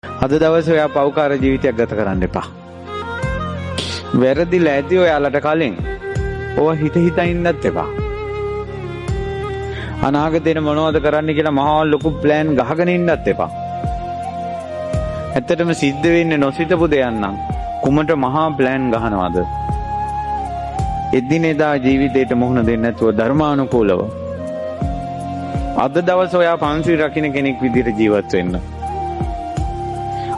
අද දවසේ ඔයා පෞකාර ජීවිතයක් ගත කරන්න එපා. වැරදිලා ඇති ඔයාලට කලින් ඔය හිත ඉන්නත් එපා. අනාගතේට මොනවද කරන්න කියලා මහා ලොකු ප්ලෑන් ගහගෙන ඉන්නත් එපා. ඇත්තටම සිද්ධ වෙන්නේ නොසිතපු දෙයක් නම් කුමට මහා ප්ලෑන් ගහනවද? එදිනෙදා ජීවිතේට මුහුණ දෙන්නේ නැතුව ධර්මානුකූලව අද දවසේ ඔයා පන්සිල් රකින්න කෙනෙක් විදිහට ජීවත් වෙන්න.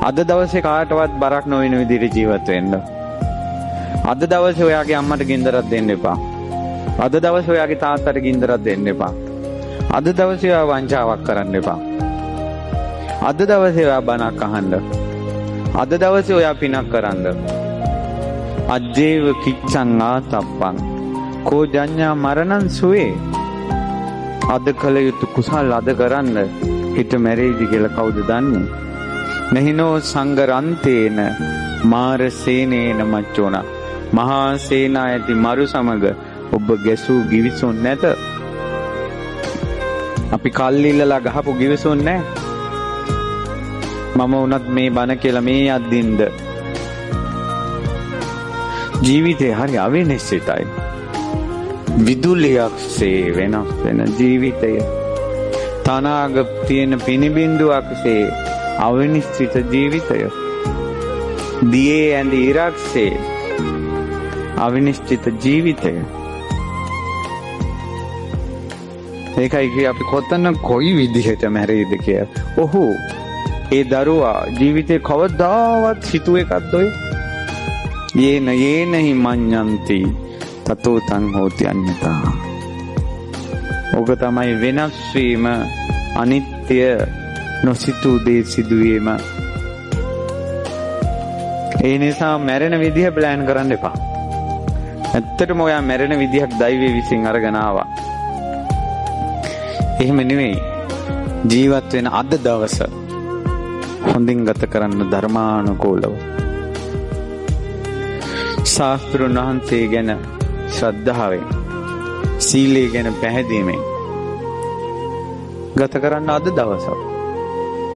අද දවසේ කාටවත් බරක් නොවන විදිහට ජීවත් වෙන්න. අද දවසේ ඔයාගේ අම්මට ගින්දරක් දෙන්න එපා. අද දවසේ ඔයාගේ තාත්තට ගින්දරක් දෙන්න එපා. අද දවසේ ඔයා වංචාවක් කරන්න එපා. අද දවසේ ඔයා බණක් අහන්න. අද දවසේ ඔයා පිනක් කරන්න. අජ්ජේව කිච්ඡං ආතප්පං කෝ ජඤ්ඤා මරණං සුවේ. අද කල යුතු කුසල් අද කරන්න හිත මැරෙයිද කියලා කවුද දන්නේ? නහිනෝ සංගරන්තේන මාර සේනේන මච්චෝන. මහා සේනා ඇති මරු සමග ඔබ ගැසූ ගිවිසුන් නැත. අපි කල්ලිල්ලලා ගහපු ගිවිසුන් නැහැ. මම උනත් මේ බණ කියලා මේ අද්දින්ද ජීවිතේ හරි අවිනිශ්චිතයි. විදුලියක්සේ වෙනස් වෙන ජීවිතය. තනාග තියෙන පිනිබින්දුවක්සේ අවිනිශ්චිත ජීවිතය. දියේ ඇඳ ඉරක්සේ අවිනිශ්චිත ජීවිතය. ඒකයි අපි කොතන කොයි විදිහට මැරෙයිද කියලා. ඔහු ඒ දරුවා ජීවිතේ කවදාවත් හිතුව එකක්ද ඔය? යේන හිමඤ්ඤන්ති තතෝ තං හෝති අඤ්ඤතා. ඔක තමයි වෙනස් වීම, අනිත්‍ය, නොසිතූ දේ සිදුවීම. ඒ නිසා මැරෙන විදිහ ප්ලෑන් කරන්න එපා. ඇත්තටම ඔයා මැරෙන විදිහක් දෛවයේ විසින් අරගෙන ආවා. එහෙම නෙවෙයි. ජීවත් වෙන අද දවස හොඳින් ගත කරන්න ධර්මානුකූලව. ශාස්ත්‍රඥ වහන්සේ ගැන ශ්‍රද්ධාවෙන්, සීලය ගැන පැහැදීමෙන් ගත කරන්න අද දවස.